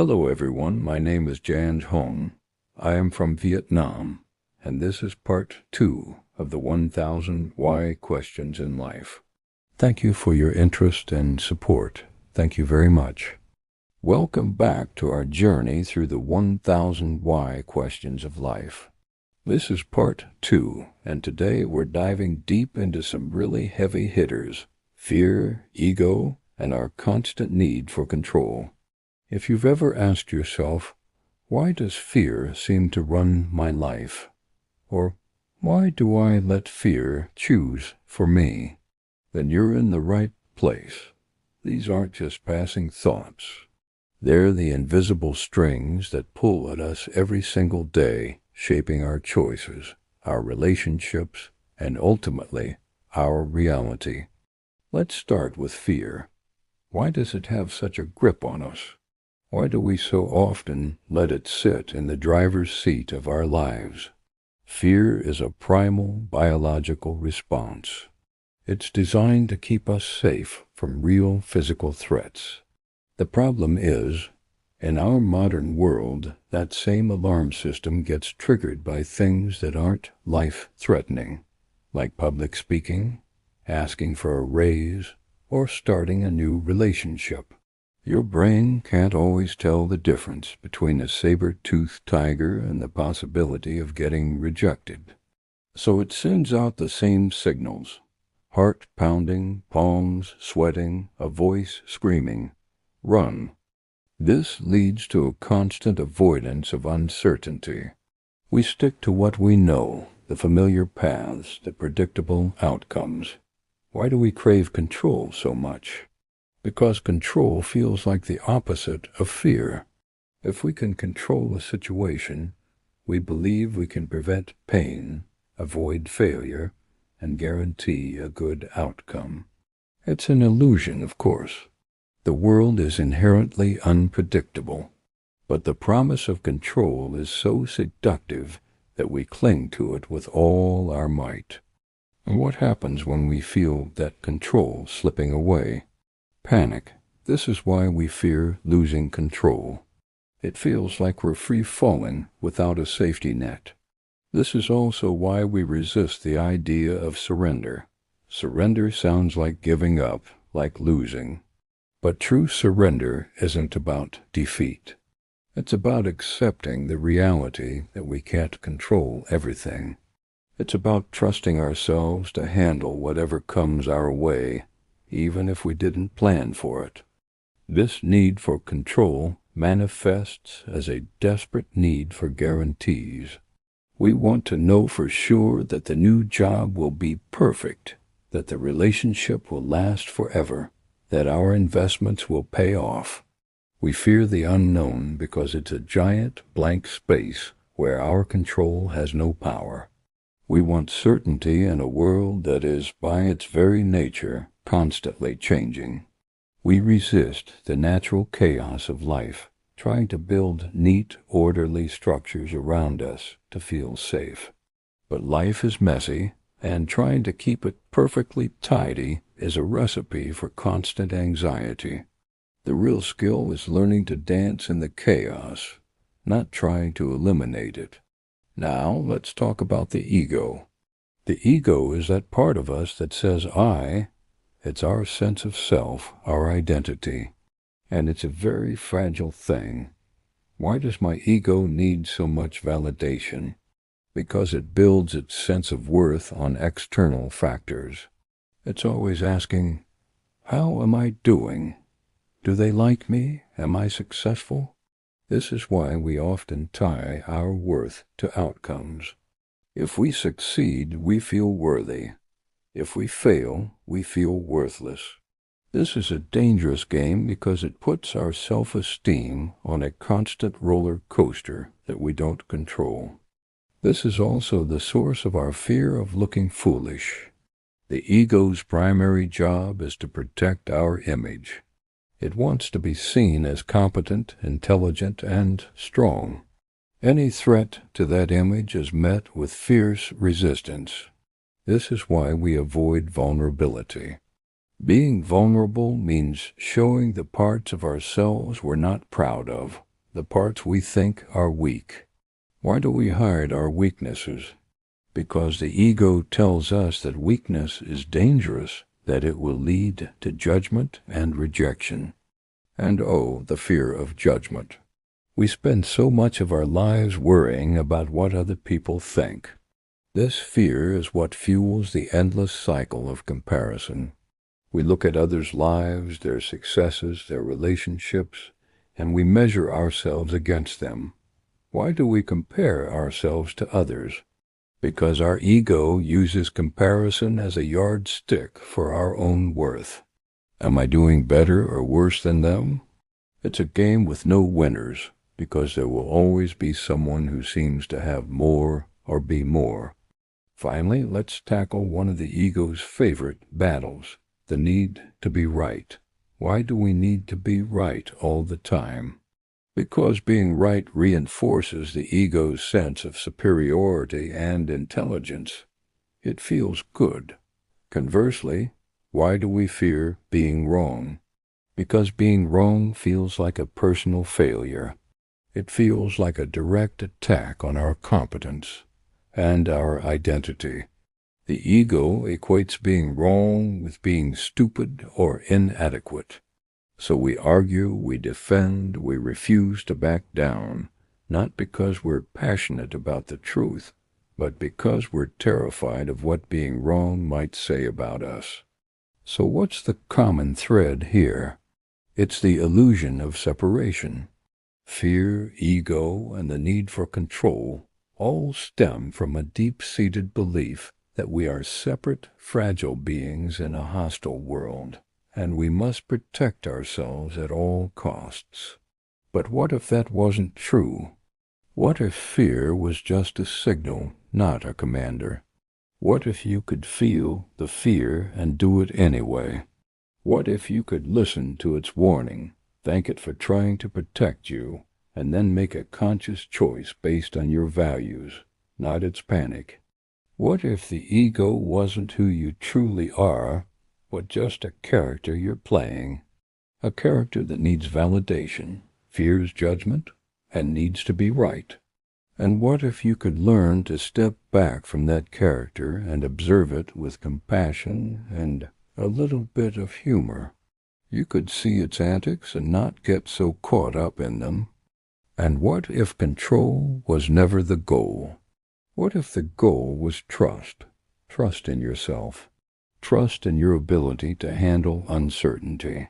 Hello everyone, my name is Jan Hong. I am from Vietnam, and this is part 2 of the 1000 Why Questions in Life. Thank you for your interest and support. Thank you very much. Welcome back to our journey through the 1000 Why Questions of Life. This is part 2, and today we're diving deep into some really heavy hitters: fear, ego, and our constant need for control. If you've ever asked yourself, why does fear seem to run my life? Or why do I let fear choose for me? Then you're in the right place. These aren't just passing thoughts. They're the invisible strings that pull at us every single day, shaping our choices, our relationships, and ultimately, our reality. Let's start with fear. Why does it have such a grip on us? Why do we so often let it sit in the driver's seat of our lives? Fear is a primal biological response. It's designed to keep us safe from real physical threats. The problem is, in our modern world, that same alarm system gets triggered by things that aren't life-threatening, like public speaking, asking for a raise, or starting a new relationship. Your brain can't always tell the difference between a saber-toothed tiger and the possibility of getting rejected. So it sends out the same signals: heart pounding, palms sweating, a voice screaming, "Run." This leads to a constant avoidance of uncertainty. We stick to what we know, the familiar paths, the predictable outcomes. Why do we crave control so much? Because control feels like the opposite of fear. If we can control a situation, we believe we can prevent pain, avoid failure, and guarantee a good outcome. It's an illusion, of course. The world is inherently unpredictable, but the promise of control is so seductive that we cling to it with all our might. And what happens when we feel that control slipping away? Panic. This is why we fear losing control. It feels like we're free-falling without a safety net. This is also why we resist the idea of surrender. Surrender sounds like giving up, like losing. But true surrender isn't about defeat. It's about accepting the reality that we can't control everything. It's about trusting ourselves to handle whatever comes our way, even if we didn't plan for it. This need for control manifests as a desperate need for guarantees. We want to know for sure that the new job will be perfect, that the relationship will last forever, that our investments will pay off. We fear the unknown because it's a giant blank space where our control has no power. We want certainty in a world that is, by its very nature, constantly changing. We resist the natural chaos of life, trying to build neat, orderly structures around us to feel safe. But life is messy, and trying to keep it perfectly tidy is a recipe for constant anxiety. The real skill is learning to dance in the chaos, not trying to eliminate it. Now, let's talk about the ego. The ego is that part of us that says I. It's our sense of self, our identity. And it's a very fragile thing. Why does my ego need so much validation? Because it builds its sense of worth on external factors. It's always asking, how am I doing? Do they like me? Am I successful? This is why we often tie our worth to outcomes. If we succeed, we feel worthy. If we fail, we feel worthless. This is a dangerous game because it puts our self-esteem on a constant roller coaster that we don't control. This is also the source of our fear of looking foolish. The ego's primary job is to protect our image. It wants to be seen as competent, intelligent, and strong. Any threat to that image is met with fierce resistance. This is why we avoid vulnerability. Being vulnerable means showing the parts of ourselves we're not proud of, the parts we think are weak. Why do we hide our weaknesses? Because the ego tells us that weakness is dangerous, that it will lead to judgment and rejection. And oh, the fear of judgment. We spend so much of our lives worrying about what other people think. This fear is what fuels the endless cycle of comparison. We look at others' lives, their successes, their relationships, and we measure ourselves against them. Why do we compare ourselves to others? Because our ego uses comparison as a yardstick for our own worth. Am I doing better or worse than them? It's a game with no winners, because there will always be someone who seems to have more or be more. Finally, let's tackle one of the ego's favorite battles, the need to be right. Why do we need to be right all the time? Because being right reinforces the ego's sense of superiority and intelligence. It feels good. Conversely, why do we fear being wrong? Because being wrong feels like a personal failure. It feels like a direct attack on our competence and our identity. The ego equates being wrong with being stupid or inadequate. So we argue, we defend, we refuse to back down, not because we're passionate about the truth, but because we're terrified of what being wrong might say about us. So what's the common thread here? It's the illusion of separation. Fear, ego, and the need for control all stem from a deep-seated belief that we are separate, fragile beings in a hostile world, and we must protect ourselves at all costs. But what if that wasn't true? What if fear was just a signal, not a commander? What if you could feel the fear and do it anyway? What if you could listen to its warning, thank it for trying to protect you, and then make a conscious choice based on your values, not its panic? What if the ego wasn't who you truly are, but just a character you're playing? A character that needs validation, fears judgment, and needs to be right. And what if you could learn to step back from that character and observe it with compassion and a little bit of humor? You could see its antics and not get so caught up in them. And what if control was never the goal? What if the goal was trust? Trust in yourself. Trust in your ability to handle uncertainty.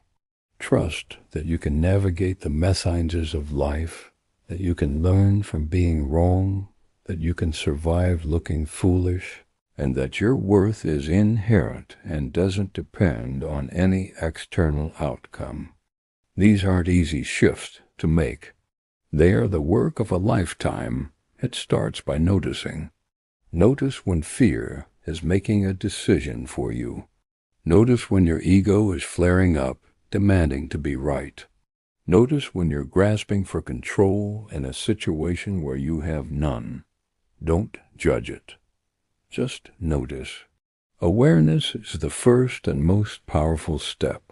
Trust that you can navigate the messiness of life, that you can learn from being wrong, that you can survive looking foolish, and that your worth is inherent and doesn't depend on any external outcome. These aren't easy shifts to make. They are the work of a lifetime. It starts by noticing. Notice when fear is making a decision for you. Notice when your ego is flaring up, demanding to be right. Notice when you're grasping for control in a situation where you have none. Don't judge it. Just notice. Awareness is the first and most powerful step.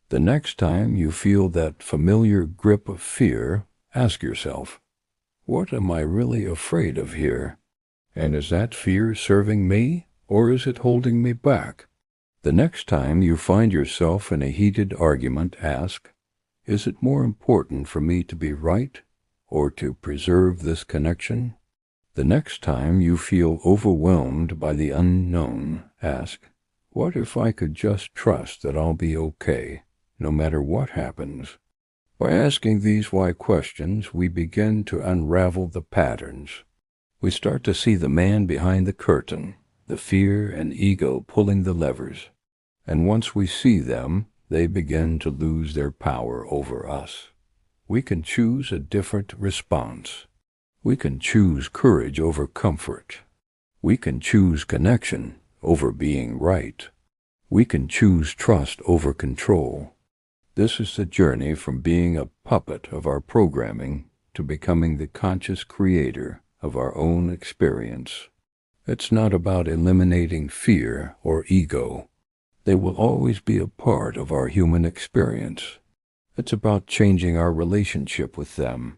The next time you feel that familiar grip of fear, ask yourself, what am I really afraid of here? And is that fear serving me, or is it holding me back? The next time you find yourself in a heated argument, ask, is it more important for me to be right, or to preserve this connection? The next time you feel overwhelmed by the unknown, ask, what if I could just trust that I'll be okay, no matter what happens? By asking these why questions, we begin to unravel the patterns. We start to see the man behind the curtain, the fear and ego pulling the levers. And once we see them, they begin to lose their power over us. We can choose a different response. We can choose courage over comfort. We can choose connection over being right. We can choose trust over control. This is the journey from being a puppet of our programming to becoming the conscious creator of our own experience. It's not about eliminating fear or ego. They will always be a part of our human experience. It's about changing our relationship with them,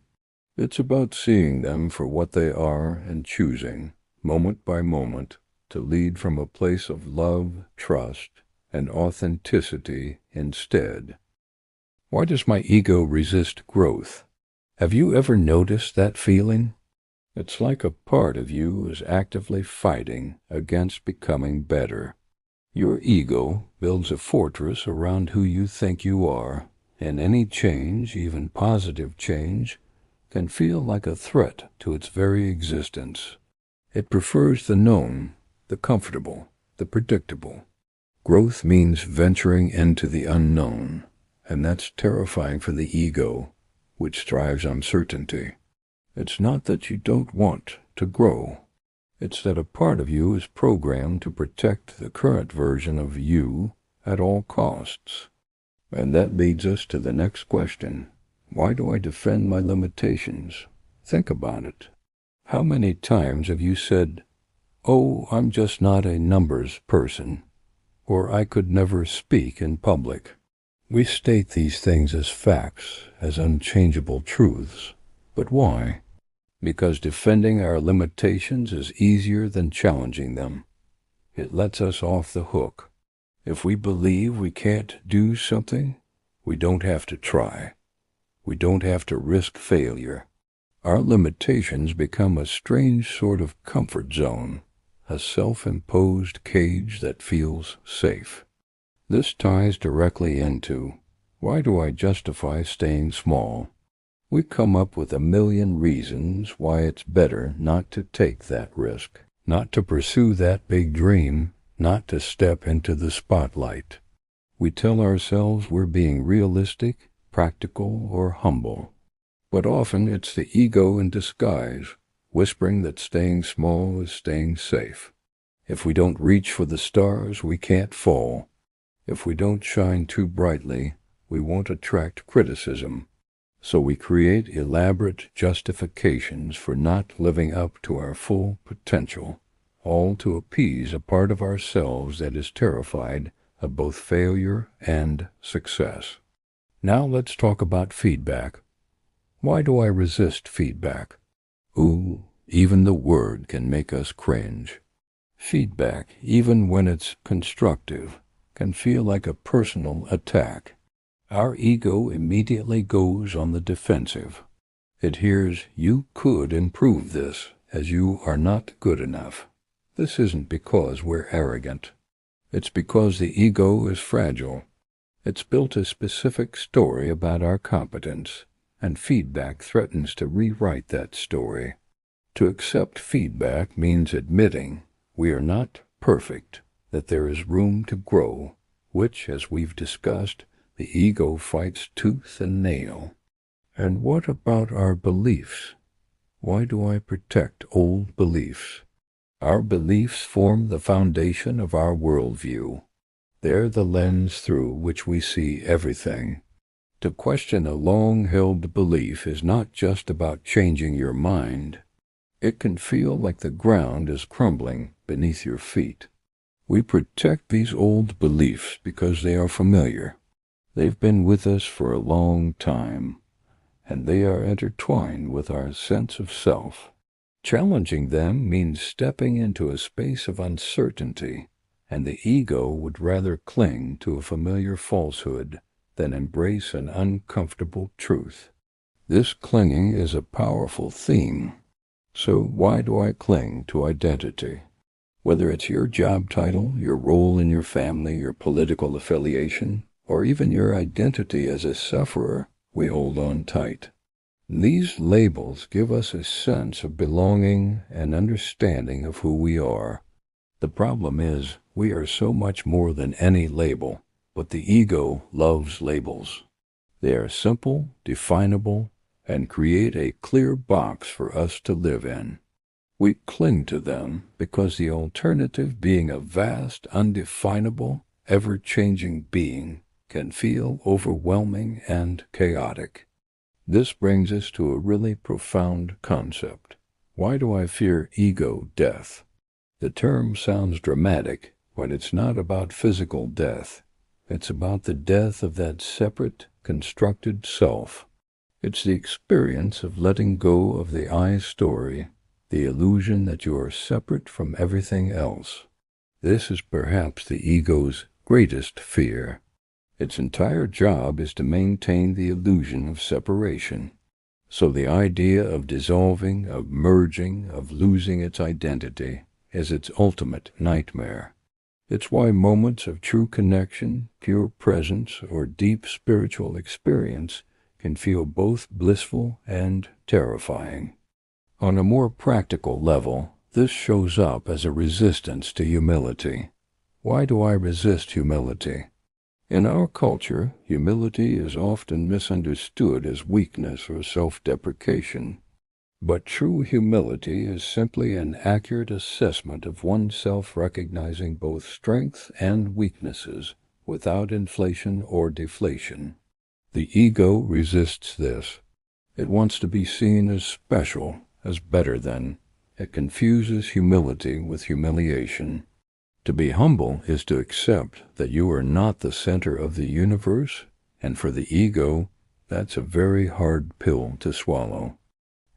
It's about seeing them for what they are and choosing, moment by moment, to lead from a place of love, trust, and authenticity instead. Why does my ego resist growth? Have you ever noticed that feeling? It's like a part of you is actively fighting against becoming better. Your ego builds a fortress around who you think you are, and any change, even positive change, can feel like a threat to its very existence. It prefers the known, the comfortable, the predictable. Growth means venturing into the unknown, and that's terrifying for the ego, which thrives on certainty. It's not that you don't want to grow. It's that a part of you is programmed to protect the current version of you at all costs. And that leads us to the next question. Why do I defend my limitations? Think about it. How many times have you said, "Oh, I'm just not a numbers person," or "I could never speak in public"? We state these things as facts, as unchangeable truths. But why? Because defending our limitations is easier than challenging them. It lets us off the hook. If we believe we can't do something, we don't have to try. We don't have to risk failure. Our limitations become a strange sort of comfort zone, a self-imposed cage that feels safe. This ties directly into, why do I justify staying small? We come up with a million reasons why it's better not to take that risk, not to pursue that big dream, not to step into the spotlight. We tell ourselves we're being realistic, practical, or humble. But often it's the ego in disguise, whispering that staying small is staying safe. If we don't reach for the stars, we can't fall. If we don't shine too brightly, we won't attract criticism. So we create elaborate justifications for not living up to our full potential, all to appease a part of ourselves that is terrified of both failure and success. Now let's talk about feedback. Why do I resist feedback? Ooh, even the word can make us cringe. Feedback, even when it's constructive, can feel like a personal attack. Our ego immediately goes on the defensive. It hears, "You could improve this, as you are not good enough." This isn't because we're arrogant. It's because the ego is fragile. It's built a specific story about our competence, and feedback threatens to rewrite that story. To accept feedback means admitting we are not perfect, that there is room to grow, which, as we've discussed, the ego fights tooth and nail. And what about our beliefs? Why do I protect old beliefs? Our beliefs form the foundation of our worldview. They're the lens through which we see everything. To question a long-held belief is not just about changing your mind. It can feel like the ground is crumbling beneath your feet. We protect these old beliefs because they are familiar. They've been with us for a long time, and they are intertwined with our sense of self. Challenging them means stepping into a space of uncertainty, and the ego would rather cling to a familiar falsehood than embrace an uncomfortable truth. This clinging is a powerful theme. So why do I cling to identity? Whether it's your job title, your role in your family, your political affiliation, or even your identity as a sufferer, we hold on tight. These labels give us a sense of belonging and understanding of who we are. The problem is, we are so much more than any label, but the ego loves labels. They are simple, definable, and create a clear box for us to live in. We cling to them because the alternative, being a vast, undefinable, ever-changing being, can feel overwhelming and chaotic. This brings us to a really profound concept. Why do I fear ego death? The term sounds dramatic, but it's not about physical death. It's about the death of that separate, constructed self. It's the experience of letting go of the I story, the illusion that you are separate from everything else. This is perhaps the ego's greatest fear. Its entire job is to maintain the illusion of separation. So the idea of dissolving, of merging, of losing its identity is its ultimate nightmare. It's why moments of true connection, pure presence, or deep spiritual experience can feel both blissful and terrifying. On a more practical level, this shows up as a resistance to humility. Why do I resist humility? In our culture, humility is often misunderstood as weakness or self-deprecation. But true humility is simply an accurate assessment of oneself, recognizing both strengths and weaknesses without inflation or deflation. The ego resists this. It wants to be seen as special, as better than. It confuses humility with humiliation. To be humble is to accept that you are not the center of the universe, and for the ego, that's a very hard pill to swallow.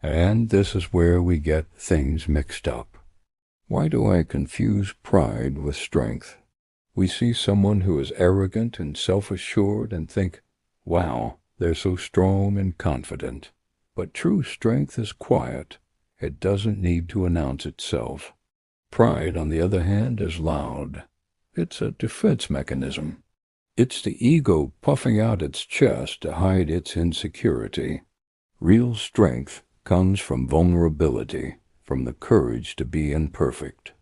And this is where we get things mixed up. Why do I confuse pride with strength? We see someone who is arrogant and self-assured and think, wow, they're so strong and confident. But true strength is quiet. It doesn't need to announce itself. Pride, on the other hand, is loud. It's a defense mechanism. It's the ego puffing out its chest to hide its insecurity. Real strength comes from vulnerability, from the courage to be imperfect.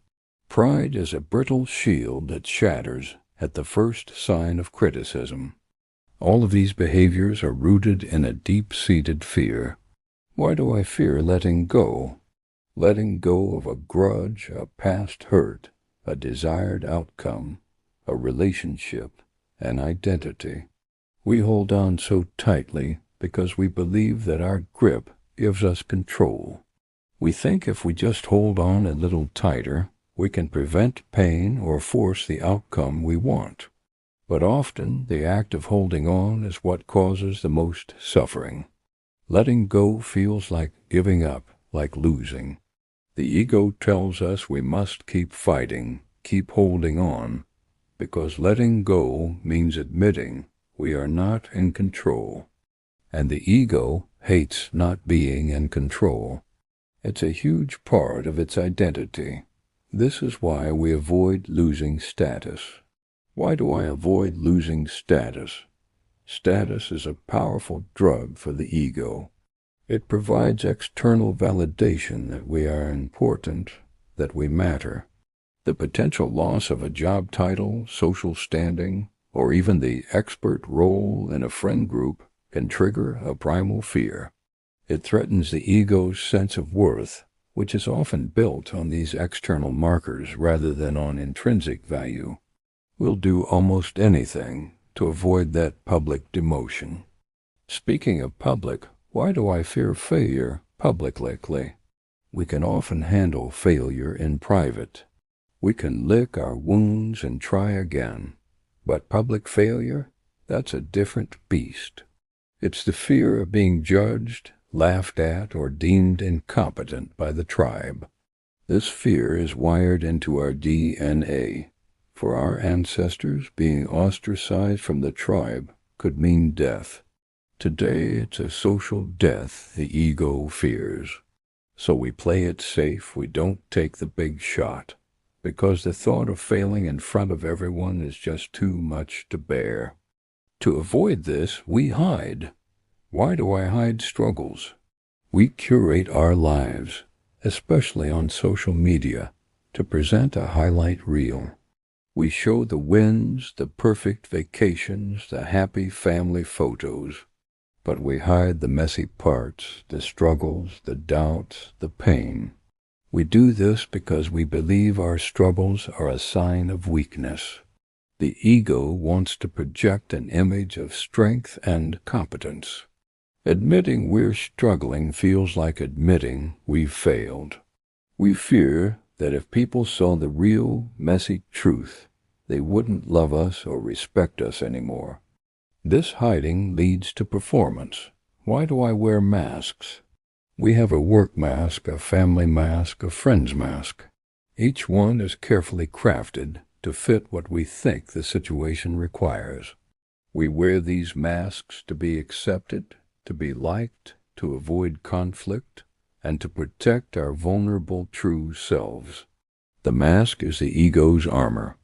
Pride is a brittle shield that shatters at the first sign of criticism. All of these behaviors are rooted in a deep-seated fear. Why do I fear letting go? Letting go of a grudge, a past hurt, a desired outcome, a relationship, an identity. We hold on so tightly because we believe that our grip gives us control. We think if we just hold on a little tighter, we can prevent pain or force the outcome we want. But often the act of holding on is what causes the most suffering. Letting go feels like giving up, like losing. The ego tells us we must keep fighting, keep holding on, because letting go means admitting we are not in control. And the ego hates not being in control. It's a huge part of its identity. This is why we avoid losing status. Why do I avoid losing status? Status is a powerful drug for the ego. It provides external validation that we are important, that we matter. The potential loss of a job title, social standing, or even the expert role in a friend group can trigger a primal fear. It threatens the ego's sense of worth, which is often built on these external markers rather than on intrinsic value. We'll do almost anything to avoid that public demotion. Speaking of public, why do I fear failure publicly? We can often handle failure in private. We can lick our wounds and try again. But public failure, that's a different beast. It's the fear of being judged, laughed at, or deemed incompetent by the tribe. This fear is wired into our DNA. For our ancestors, being ostracized from the tribe could mean death. Today, it's a social death the ego fears. So we play it safe, we don't take the big shot, because the thought of failing in front of everyone is just too much to bear. To avoid this, we hide. Why do I hide struggles? We curate our lives, especially on social media, to present a highlight reel. We show the wins, the perfect vacations, the happy family photos. But we hide the messy parts, the struggles, the doubts, the pain. We do this because we believe our struggles are a sign of weakness. The ego wants to project an image of strength and competence. Admitting we're struggling feels like admitting we've failed. We fear that if people saw the real, messy truth, they wouldn't love us or respect us anymore. This hiding leads to performance. Why do I wear masks? We have a work mask, a family mask, a friend's mask. Each one is carefully crafted to fit what we think the situation requires. We wear these masks to be accepted, to be liked, to avoid conflict, and to protect our vulnerable true selves. The mask is the ego's armor.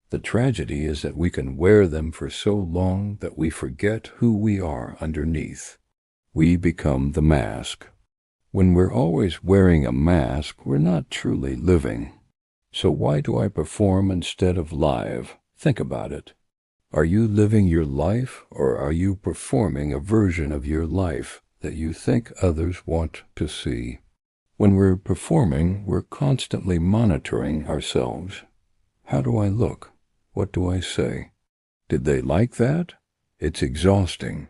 The tragedy is that we can wear them for so long that we forget who we are underneath. We become the mask. When we're always wearing a mask, we're not truly living. So why do I perform instead of live? Think about it. Are you living your life, or are you performing a version of your life that you think others want to see? When we're performing, we're constantly monitoring ourselves. How do I look? What do I say? Did they like that? It's exhausting.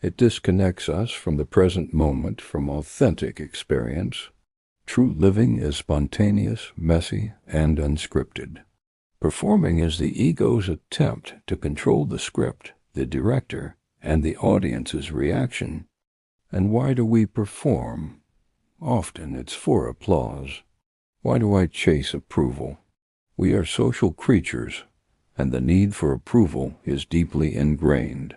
It disconnects us from the present moment, from authentic experience. True living is spontaneous, messy, and unscripted. Performing is the ego's attempt to control the script, the director, and the audience's reaction. And why do we perform? Often it's for applause. Why do I chase approval? We are social creatures, and the need for approval is deeply ingrained.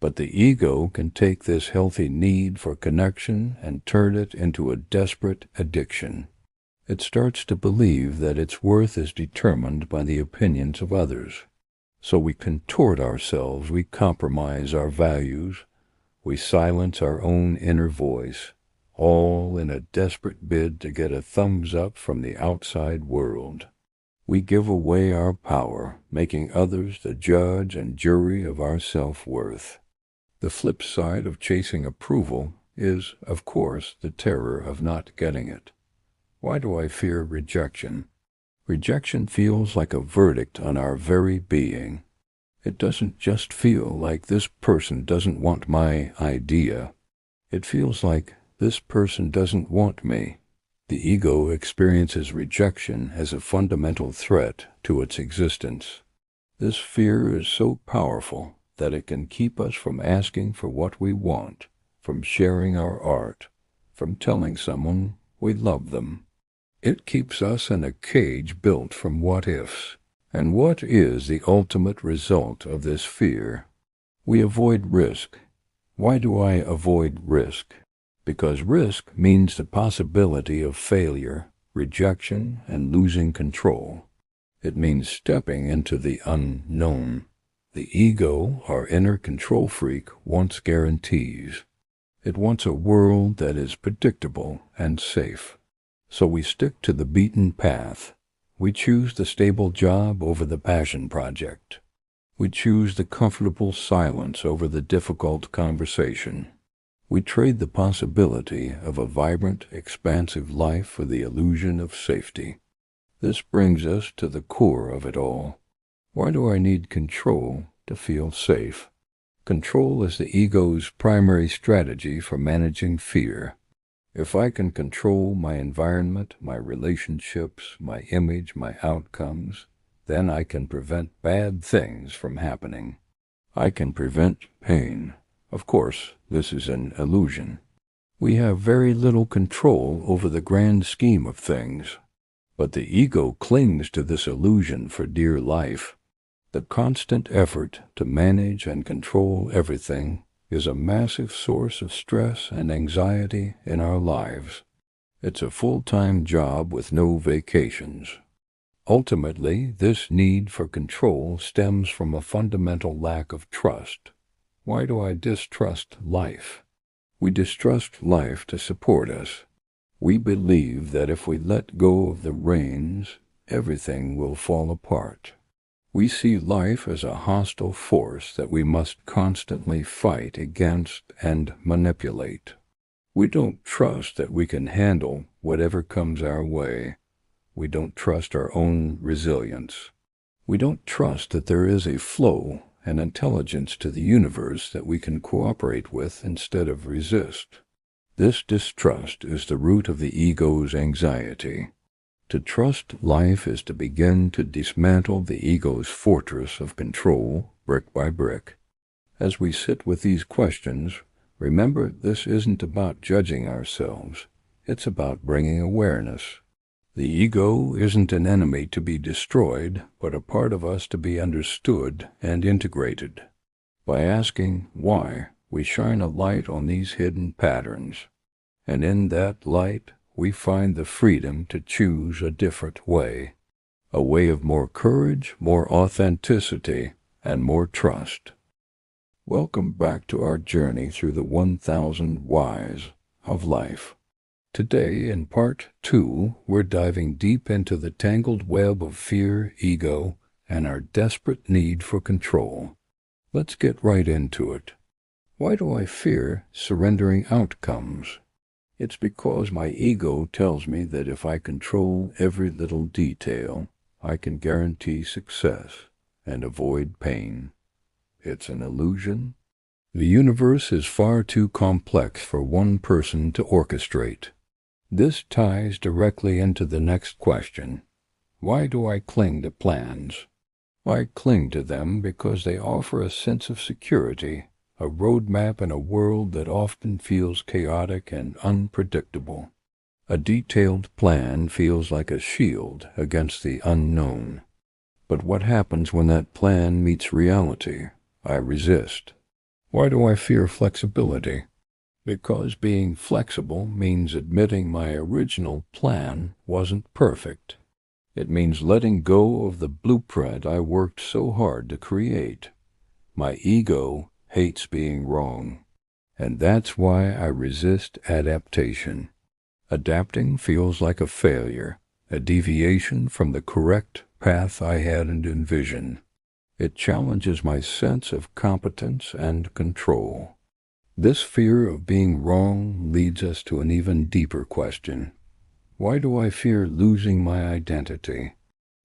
But the ego can take this healthy need for connection and turn it into a desperate addiction. It starts to believe that its worth is determined by the opinions of others. So we contort ourselves, we compromise our values, we silence our own inner voice, all in a desperate bid to get a thumbs up from the outside world. We give away our power, making others the judge and jury of our self-worth. The flip side of chasing approval is, of course, the terror of not getting it. Why do I fear rejection? Rejection feels like a verdict on our very being. It doesn't just feel like this person doesn't want my idea. It feels like this person doesn't want me. The ego experiences rejection as a fundamental threat to its existence. This fear is so powerful that it can keep us from asking for what we want, from sharing our art, from telling someone we love them. It keeps us in a cage built from what-ifs. And what is the ultimate result of this fear? We avoid risk. Why do I avoid risk? Because risk means the possibility of failure, rejection, and losing control. It means stepping into the unknown. The ego, our inner control freak, wants guarantees. It wants a world that is predictable and safe. So we stick to the beaten path. We choose the stable job over the passion project. We choose the comfortable silence over the difficult conversation. We trade the possibility of a vibrant, expansive life for the illusion of safety. This brings us to the core of it all. Why do I need control to feel safe? Control is the ego's primary strategy for managing fear. If I can control my environment, my relationships, my image, my outcomes, then I can prevent bad things from happening. I can prevent pain. Of course, this is an illusion. We have very little control over the grand scheme of things. But the ego clings to this illusion for dear life. The constant effort to manage and control everything is a massive source of stress and anxiety in our lives. It's a full-time job with no vacations. Ultimately, this need for control stems from a fundamental lack of trust. Why do I distrust life? We distrust life to support us. We believe that if we let go of the reins, everything will fall apart. We see life as a hostile force that we must constantly fight against and manipulate. We don't trust that we can handle whatever comes our way. We don't trust our own resilience. We don't trust that there is a flow and intelligence to the universe that we can cooperate with instead of resist. This distrust is the root of the ego's anxiety. To trust life is to begin to dismantle the ego's fortress of control, brick by brick. As we sit with these questions, Remember, this isn't about judging ourselves. It's about bringing awareness. The ego isn't an enemy to be destroyed, but a part of us to be understood and integrated. By asking why, we shine a light on these hidden patterns. And in that light, we find the freedom to choose a different way. A way of more courage, more authenticity, and more trust. Welcome back to our journey through the 1,000 whys of life. Today, in part 2, we're diving deep into the tangled web of fear, ego, and our desperate need for control. Let's get right into it. Why do I fear surrendering outcomes? It's because my ego tells me that if I control every little detail, I can guarantee success and avoid pain. It's an illusion. The universe is far too complex for one person to orchestrate. This ties directly into the next question. Why do I cling to plans? I cling to them because they offer a sense of security, a roadmap in a world that often feels chaotic and unpredictable. A detailed plan feels like a shield against the unknown. But what happens when that plan meets reality? I resist. Why do I fear flexibility? Because being flexible means admitting my original plan wasn't perfect. It means letting go of the blueprint I worked so hard to create. My ego hates being wrong, and that's why I resist adaptation. Adapting feels like a failure, a deviation from the correct path I hadn't envisioned. It challenges my sense of competence and control. This fear of being wrong leads us to an even deeper question. Why do I fear losing my identity?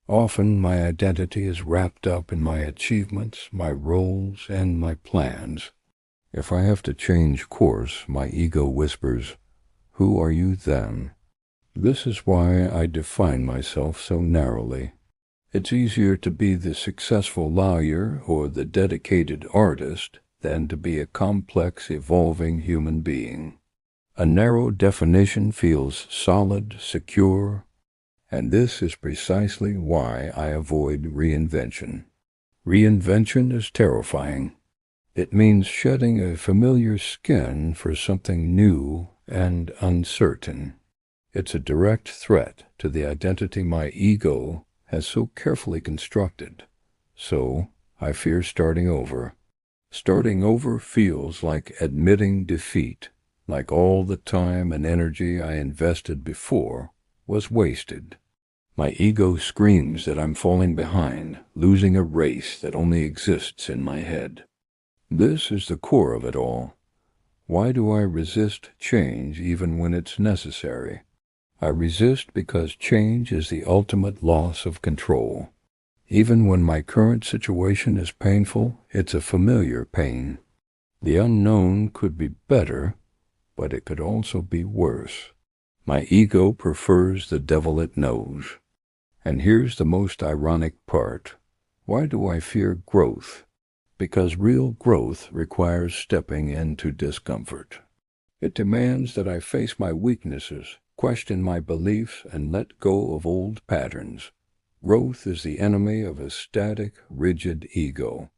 Often my identity is wrapped up in my achievements, my roles, and my plans. If I have to change course, my ego whispers, "Who are you then?" This is why I define myself so narrowly. It's easier to be the successful lawyer or the dedicated artist than to be a complex, evolving human being. A narrow definition feels solid, secure, and this is precisely why I avoid reinvention. Reinvention is terrifying. It means shedding a familiar skin for something new and uncertain. It's a direct threat to the identity my ego has so carefully constructed. So, I fear starting over. Starting over feels like admitting defeat, like all the time and energy I invested before was wasted. My ego screams that I'm falling behind, losing a race that only exists in my head. This is the core of it all. Why do I resist change even when it's necessary? I resist because change is the ultimate loss of control. Even when my current situation is painful, it's a familiar pain. The unknown could be better, but it could also be worse. My ego prefers the devil it knows. And here's the most ironic part. Why do I fear growth? Because real growth requires stepping into discomfort. It demands that I face my weaknesses, question my beliefs, and let go of old patterns. Growth is the enemy of a static, rigid ego.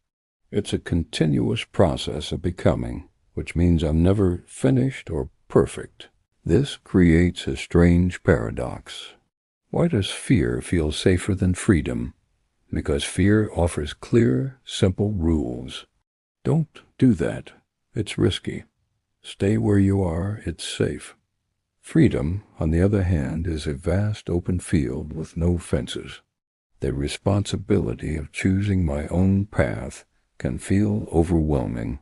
It's a continuous process of becoming, which means I'm never finished or perfect. This creates a strange paradox. Why does fear feel safer than freedom? Because fear offers clear, simple rules. Don't do that. It's risky. Stay where you are. It's safe. Freedom, on the other hand, is a vast open field with no fences. The responsibility of choosing my own path can feel overwhelming,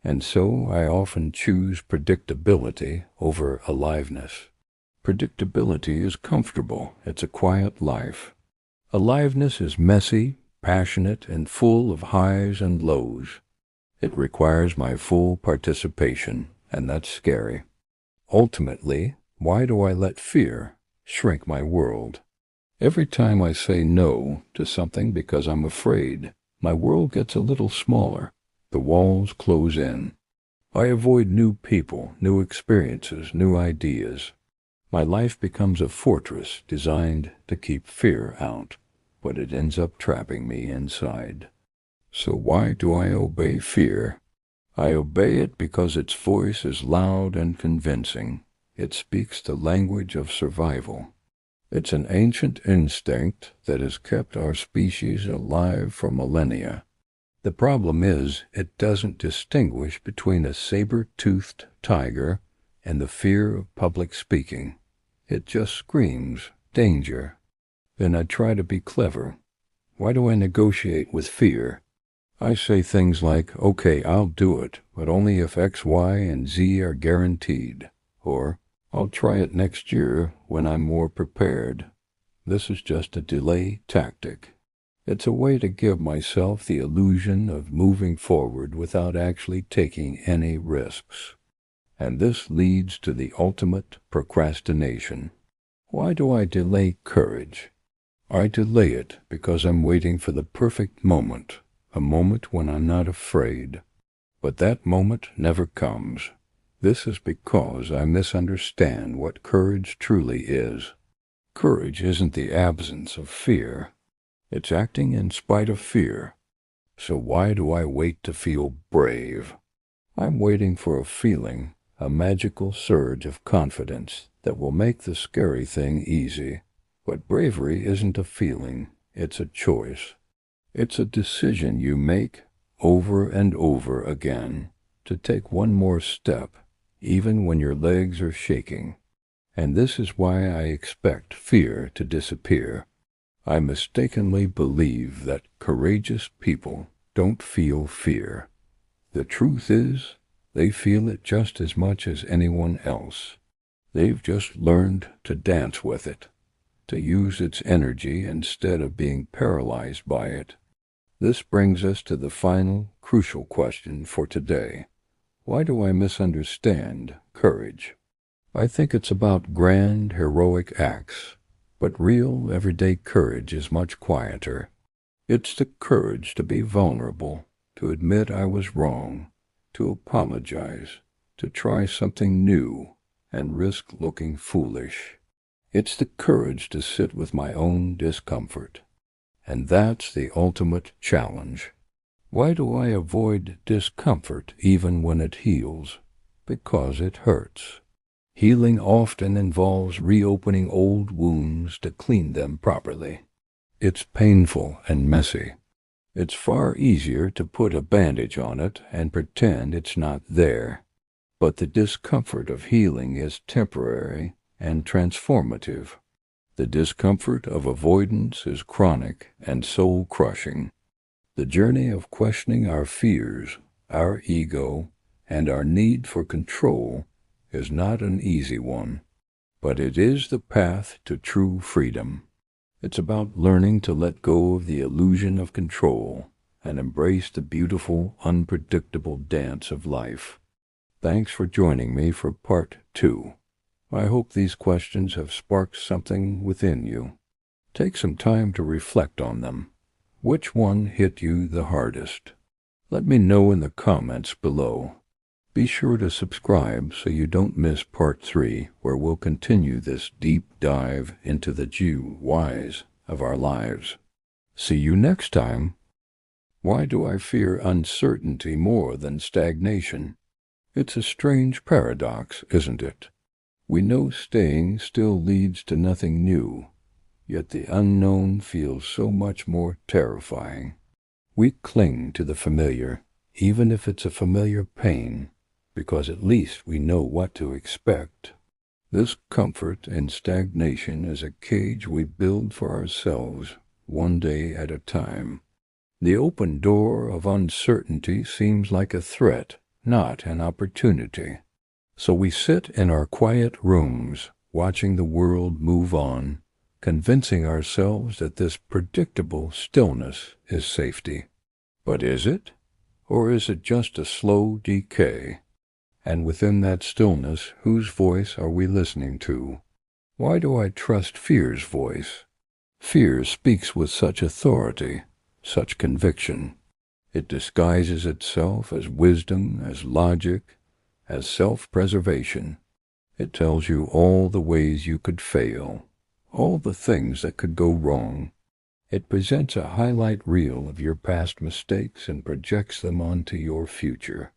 and so I often choose predictability over aliveness. Predictability is comfortable. It's a quiet life. Aliveness is messy, passionate, and full of highs and lows. It requires my full participation, and that's scary. Ultimately, why do I let fear shrink my world? Every time I say no to something because I'm afraid, my world gets a little smaller. The walls close in. I avoid new people, new experiences, new ideas. My life becomes a fortress designed to keep fear out, but it ends up trapping me inside. So why do I obey fear? I obey it because its voice is loud and convincing. It speaks the language of survival. It's an ancient instinct that has kept our species alive for millennia. The problem is, it doesn't distinguish between a saber-toothed tiger and the fear of public speaking. It just screams, danger. Then I try to be clever. Why do I negotiate with fear? I say things like, okay, I'll do it, but only if X, Y, and Z are guaranteed. Or, I'll try it next year when I'm more prepared. This is just a delay tactic. It's a way to give myself the illusion of moving forward without actually taking any risks. And this leads to the ultimate procrastination. Why do I delay courage? I delay it because I'm waiting for the perfect moment, a moment when I'm not afraid. But that moment never comes. This is because I misunderstand what courage truly is. Courage isn't the absence of fear. It's acting in spite of fear. So why do I wait to feel brave? I'm waiting for a feeling, a magical surge of confidence that will make the scary thing easy. But bravery isn't a feeling, it's a choice. It's a decision you make over and over again to take one more step, even when your legs are shaking. And this is why I expect fear to disappear. I mistakenly believe that courageous people don't feel fear. The truth is, they feel it just as much as anyone else. They've just learned to dance with it, to use its energy instead of being paralyzed by it. This brings us to the final, crucial question for today. Why do I misunderstand courage? I think it's about grand, heroic acts, but real, everyday courage is much quieter. It's the courage to be vulnerable, to admit I was wrong, to apologize, to try something new, and risk looking foolish. It's the courage to sit with my own discomfort. And that's the ultimate challenge. Why do I avoid discomfort even when it heals? Because it hurts. Healing often involves reopening old wounds to clean them properly. It's painful and messy. It's far easier to put a bandage on it and pretend it's not there. But the discomfort of healing is temporary and transformative. The discomfort of avoidance is chronic and soul-crushing. The journey of questioning our fears, our ego, and our need for control is not an easy one, but it is the path to true freedom. It's about learning to let go of the illusion of control and embrace the beautiful, unpredictable dance of life. Thanks for joining me for part 2. I hope these questions have sparked something within you. Take some time to reflect on them. Which one hit you the hardest? Let me know in the comments below. Be sure to subscribe so you don't miss part 3, where we'll continue this deep dive into the whys of our lives. See you next time. Why do I fear uncertainty more than stagnation? It's a strange paradox, isn't it? We know staying still leads to nothing new, yet the unknown feels so much more terrifying. We cling to the familiar, even if it's a familiar pain, because at least we know what to expect. This comfort in stagnation is a cage we build for ourselves, one day at a time. The open door of uncertainty seems like a threat, not an opportunity. So we sit in our quiet rooms, watching the world move on, convincing ourselves that this predictable stillness is safety. But is it? Or is it just a slow decay? And within that stillness, whose voice are we listening to? Why do I trust fear's voice? Fear speaks with such authority, such conviction. It disguises itself as wisdom, as logic, as self-preservation. It tells you all the ways you could fail, all the things that could go wrong. It presents a highlight reel of your past mistakes and projects them onto your future.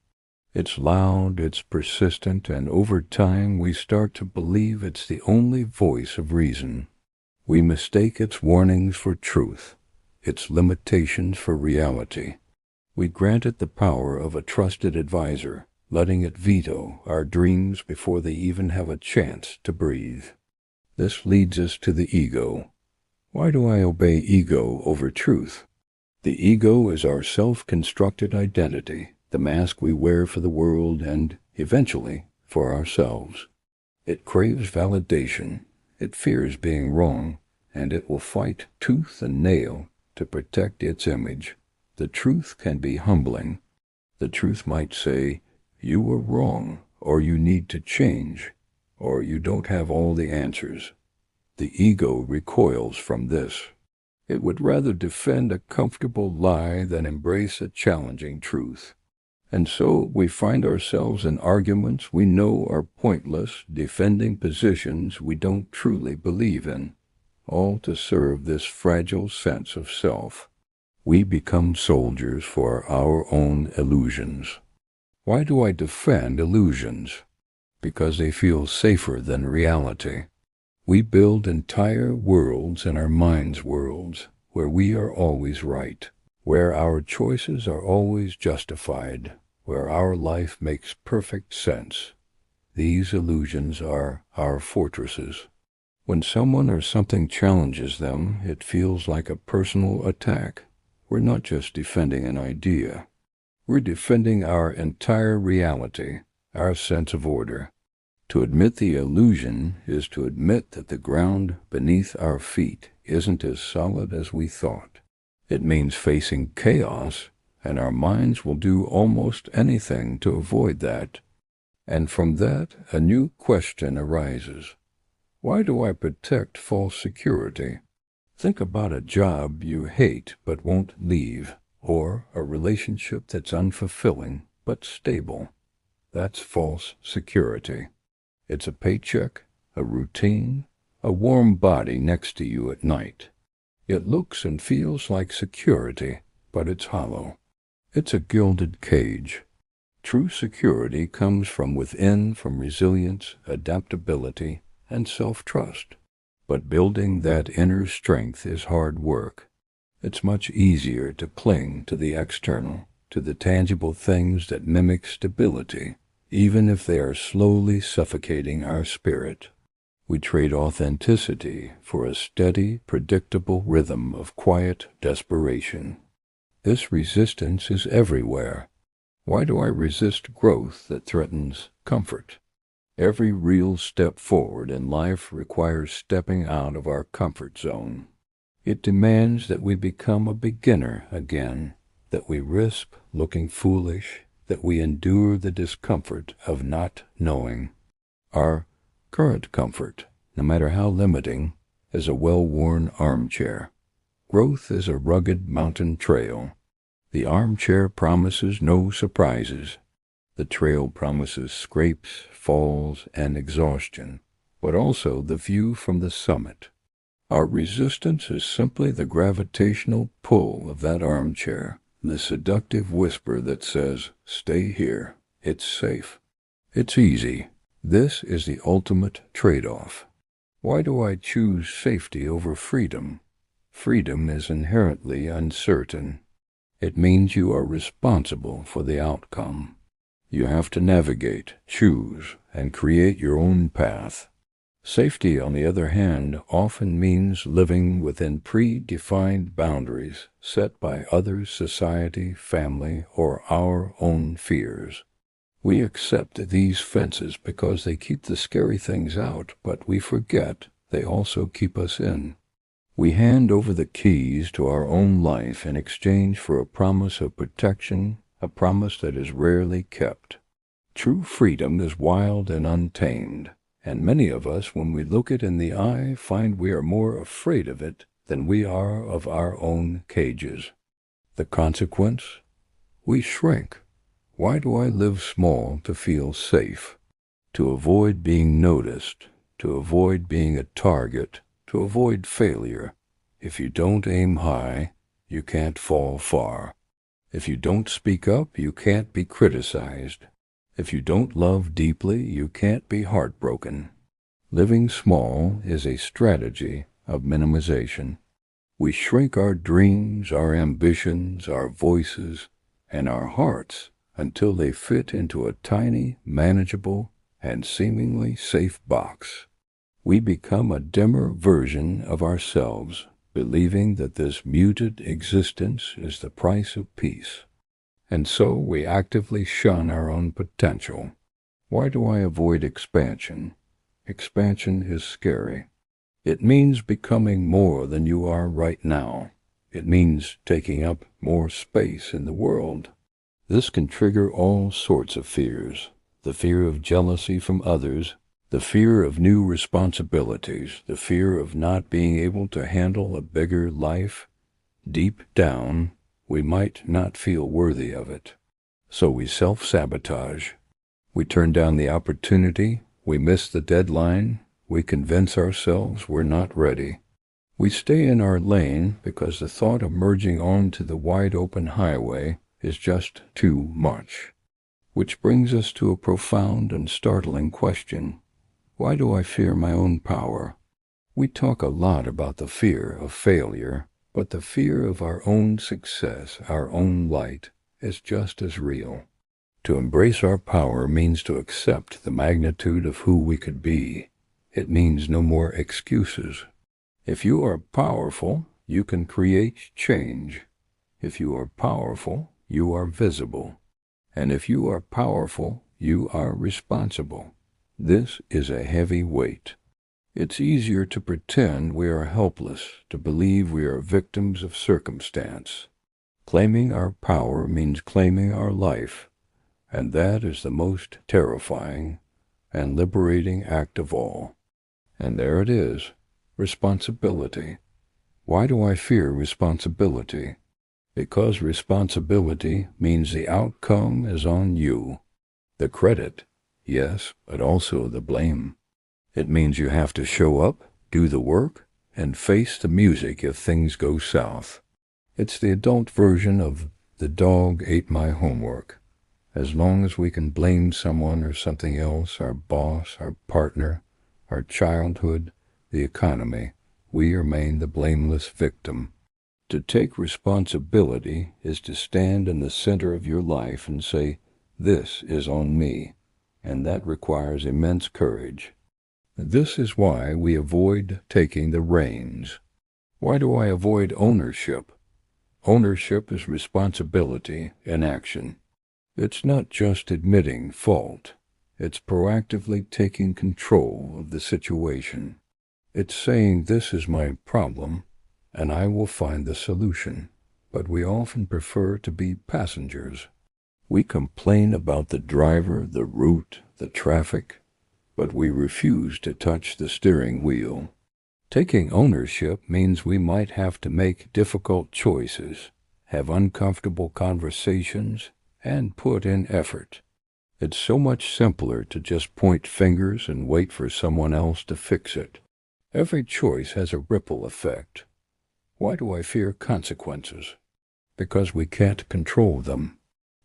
It's loud, it's persistent, and over time we start to believe it's the only voice of reason. We mistake its warnings for truth, its limitations for reality. We grant it the power of a trusted advisor, letting it veto our dreams before they even have a chance to breathe. This leads us to the ego. Why do I obey ego over truth? The ego is our self-constructed identity, the mask we wear for the world and, eventually, for ourselves. It craves validation, it fears being wrong, and it will fight tooth and nail to protect its image. The truth can be humbling. The truth might say, you were wrong, or you need to change, or you don't have all the answers. The ego recoils from this. It would rather defend a comfortable lie than embrace a challenging truth. And so we find ourselves in arguments we know are pointless, defending positions we don't truly believe in, all to serve this fragile sense of self. We become soldiers for our own illusions. Why do I defend illusions? Because they feel safer than reality. We build entire worlds in our mind's worlds, where we are always right, where our choices are always justified, where our life makes perfect sense. These illusions are our fortresses. When someone or something challenges them, it feels like a personal attack. We're not just defending an idea. We're defending our entire reality, our sense of order. To admit the illusion is to admit that the ground beneath our feet isn't as solid as we thought. It means facing chaos, and our minds will do almost anything to avoid that. And from that, a new question arises. Why do I protect false security? Think about a job you hate but won't leave, or a relationship that's unfulfilling but stable. That's false security. It's a paycheck, a routine, a warm body next to you at night. It looks and feels like security, but it's hollow. It's a gilded cage. True security comes from within, from resilience, adaptability, and self-trust. But building that inner strength is hard work. It's much easier to cling to the external, to the tangible things that mimic stability, even if they are slowly suffocating our spirit. We trade authenticity for a steady, predictable rhythm of quiet desperation. This resistance is everywhere. Why do I resist growth that threatens comfort? Every real step forward in life requires stepping out of our comfort zone. It demands that we become a beginner again, that we risk looking foolish, that we endure the discomfort of not knowing. Our current comfort, no matter how limiting, is a well-worn armchair. Growth is a rugged mountain trail. The armchair promises no surprises. The trail promises scrapes, falls, and exhaustion, but also the view from the summit. Our resistance is simply the gravitational pull of that armchair, the seductive whisper that says, "Stay here. It's safe. It's easy." This is the ultimate trade-off. Why do I choose safety over freedom? Freedom is inherently uncertain. It means you are responsible for the outcome. You have to navigate, choose, and create your own path. Safety, on the other hand, often means living within predefined boundaries set by others, society, family, or our own fears. We accept these fences because they keep the scary things out, but we forget they also keep us in. We hand over the keys to our own life in exchange for a promise of protection, a promise that is rarely kept. True freedom is wild and untamed, and many of us, when we look it in the eye, find we are more afraid of it than we are of our own cages. The consequence? We shrink. Why do I live small to feel safe? To avoid being noticed, to avoid being a target, to avoid failure. If you don't aim high, you can't fall far. If you don't speak up, you can't be criticized. If you don't love deeply, you can't be heartbroken. Living small is a strategy of minimization. We shrink our dreams, our ambitions, our voices, and our hearts until they fit into a tiny, manageable, and seemingly safe box. We become a dimmer version of ourselves, believing that this muted existence is the price of peace. And so we actively shun our own potential. Why do I avoid expansion? Expansion is scary. It means becoming more than you are right now. It means taking up more space in the world. This can trigger all sorts of fears. The fear of jealousy from others, the fear of new responsibilities, the fear of not being able to handle a bigger life. Deep down, we might not feel worthy of it. So we self-sabotage. We turn down the opportunity, we miss the deadline, we convince ourselves we're not ready. We stay in our lane because the thought of merging onto the wide-open highway is just too much. Which brings us to a profound and startling question. Why do I fear my own power? We talk a lot about the fear of failure, but the fear of our own success, our own light, is just as real. To embrace our power means to accept the magnitude of who we could be. It means no more excuses. If you are powerful, you can create change. If you are powerful, you are visible. And if you are powerful, you are responsible. This is a heavy weight. It's easier to pretend we are helpless, to believe we are victims of circumstance. Claiming our power means claiming our life, and that is the most terrifying and liberating act of all. And there it is, responsibility. Why do I fear responsibility? Because responsibility means the outcome is on you. The credit, yes, but also the blame. It means you have to show up, do the work, and face the music if things go south. It's the adult version of the dog ate my homework. As long as we can blame someone or something else, our boss, our partner, our childhood, the economy, we remain the blameless victim. To take responsibility is to stand in the center of your life and say, "This is on me," and that requires immense courage. This is why we avoid taking the reins. Why do I avoid ownership? Ownership is responsibility in action. It's not just admitting fault. It's proactively taking control of the situation. It's saying, "This is my problem, and I will find the solution." But we often prefer to be passengers. We complain about the driver, the route, the traffic, but we refuse to touch the steering wheel. Taking ownership means we might have to make difficult choices, have uncomfortable conversations, and put in effort. It's so much simpler to just point fingers and wait for someone else to fix it. Every choice has a ripple effect. Why do I fear consequences? Because we can't control them.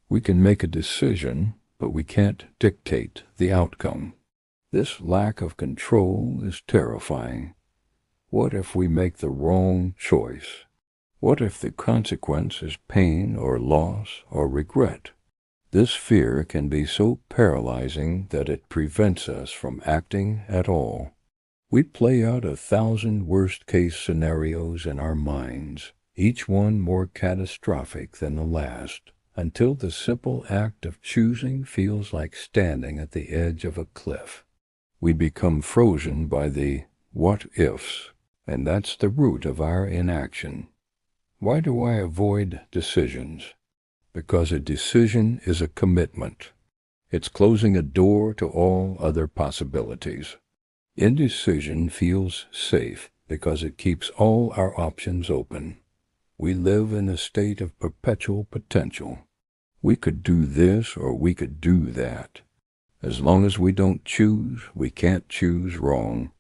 We can make a decision, but we can't dictate the outcome. This lack of control is terrifying. What if we make the wrong choice? What if the consequence is pain or loss or regret? This fear can be so paralyzing that it prevents us from acting at all. We play out 1,000 worst-case scenarios in our minds, each one more catastrophic than the last, until the simple act of choosing feels like standing at the edge of a cliff. We become frozen by the what-ifs, and that's the root of our inaction. Why do I avoid decisions? Because a decision is a commitment. It's closing a door to all other possibilities. Indecision feels safe because it keeps all our options open. We live in a state of perpetual potential. We could do this or we could do that. As long as we don't choose, we can't choose wrong.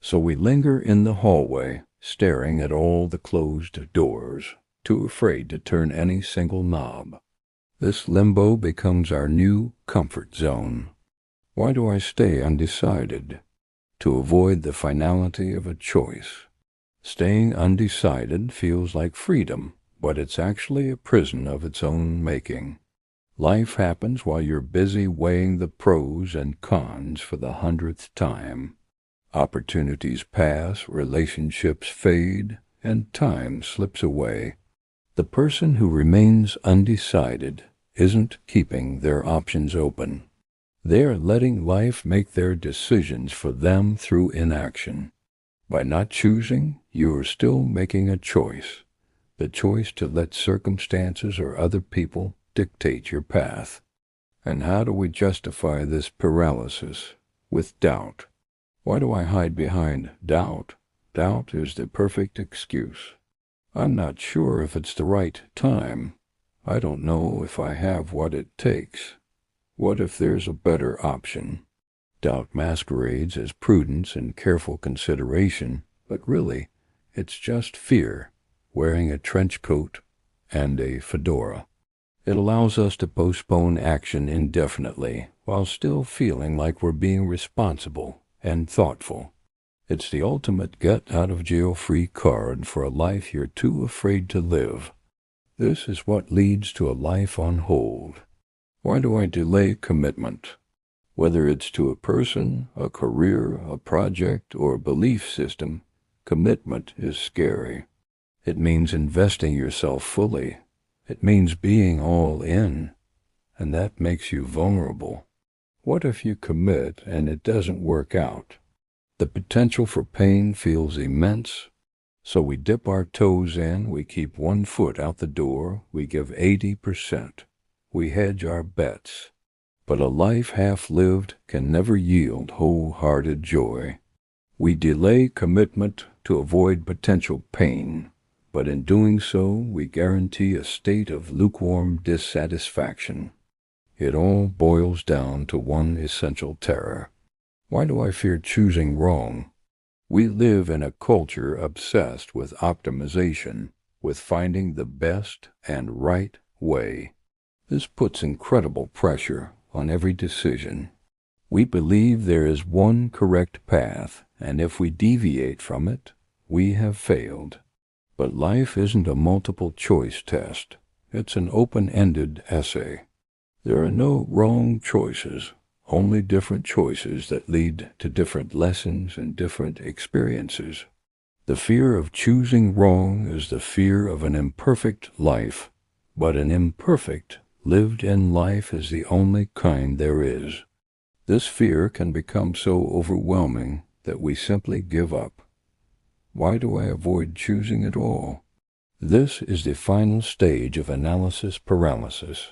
So we linger in the hallway, staring at all the closed doors, too afraid to turn any single knob. This limbo becomes our new comfort zone. Why do I stay undecided? To avoid the finality of a choice. Staying undecided feels like freedom, but it's actually a prison of its own making. Life happens while you're busy weighing the pros and cons for the 100th time. Opportunities pass, relationships fade, and time slips away. The person who remains undecided isn't keeping their options open. They are letting life make their decisions for them through inaction. By not choosing, you are still making a choice. The choice to let circumstances or other people dictate your path. And how do we justify this paralysis? With doubt. Why do I hide behind doubt? Doubt is the perfect excuse. I'm not sure if it's the right time. I don't know if I have what it takes. What if there's a better option? Doubt masquerades as prudence and careful consideration, but really, it's just fear, wearing a trench coat and a fedora. It allows us to postpone action indefinitely, while still feeling like we're being responsible and thoughtful. It's the ultimate get-out-of-jail-free card for a life you're too afraid to live. This is what leads to a life on hold. Why do I delay commitment? Whether it's to a person, a career, a project, or a belief system, commitment is scary. It means investing yourself fully. It means being all in, and that makes you vulnerable. What if you commit and it doesn't work out? The potential for pain feels immense. So we dip our toes in, we keep 1 foot out the door, we give 80%. We hedge our bets. But a life half-lived can never yield wholehearted joy. We delay commitment to avoid potential pain, but in doing so, we guarantee a state of lukewarm dissatisfaction. It all boils down to one essential terror. Why do I fear choosing wrong? We live in a culture obsessed with optimization, with finding the best and right way. This puts incredible pressure on every decision. We believe there is one correct path, and if we deviate from it, we have failed. But life isn't a multiple-choice test. It's an open-ended essay. There are no wrong choices, only different choices that lead to different lessons and different experiences. The fear of choosing wrong is the fear of an imperfect life, but an imperfect, lived-in life is the only kind there is. This fear can become so overwhelming that we simply give up. Why do I avoid choosing at all? This is the final stage of analysis paralysis.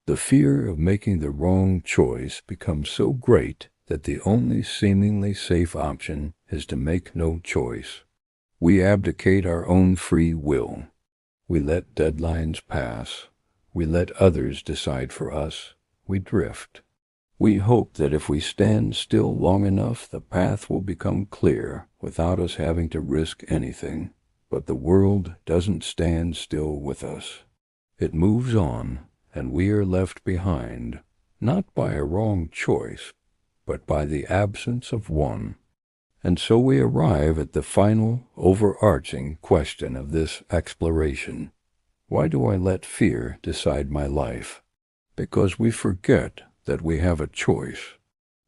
The fear of making the wrong choice becomes so great that the only seemingly safe option is to make no choice. We abdicate our own free will. We let deadlines pass. We let others decide for us. We drift. We hope that if we stand still long enough, the path will become clear without us having to risk anything. But the world doesn't stand still with us. It moves on, and we are left behind, not by a wrong choice, but by the absence of one. And so we arrive at the final, overarching question of this exploration. Why do I let fear decide my life? Because we forget that we have a choice.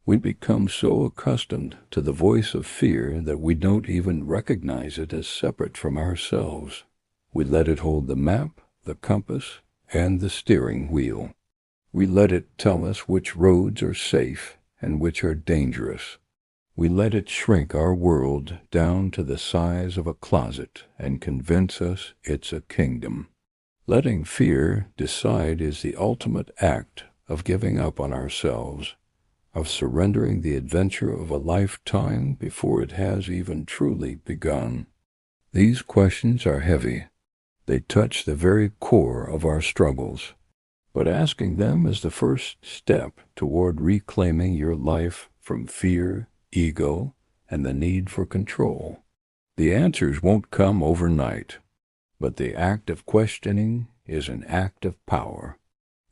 We become so accustomed to the voice of fear that we don't even recognize it as separate from ourselves. We let it hold the map, the compass, and the steering wheel. We let it tell us which roads are safe and which are dangerous. We let it shrink our world down to the size of a closet and convince us it's a kingdom. Letting fear decide is the ultimate act of giving up on ourselves, of surrendering the adventure of a lifetime before it has even truly begun. These questions are heavy. They touch the very core of our struggles. but asking them is the first step toward reclaiming your life from fear, ego, and the need for control. The answers won't come overnight, but the act of questioning is an act of power.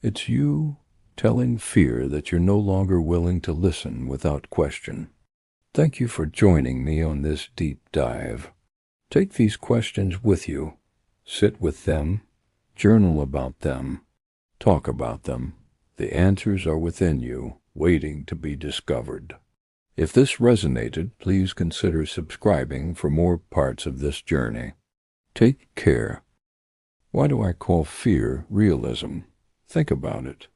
It's you telling fear that you're no longer willing to listen without question. Thank you for joining me on this deep dive. Take these questions with you. Sit with them. Journal about them. Talk about them. The answers are within you, waiting to be discovered. If this resonated, please consider subscribing for more parts of this journey. Take care. Why do I call fear realism? Think about it.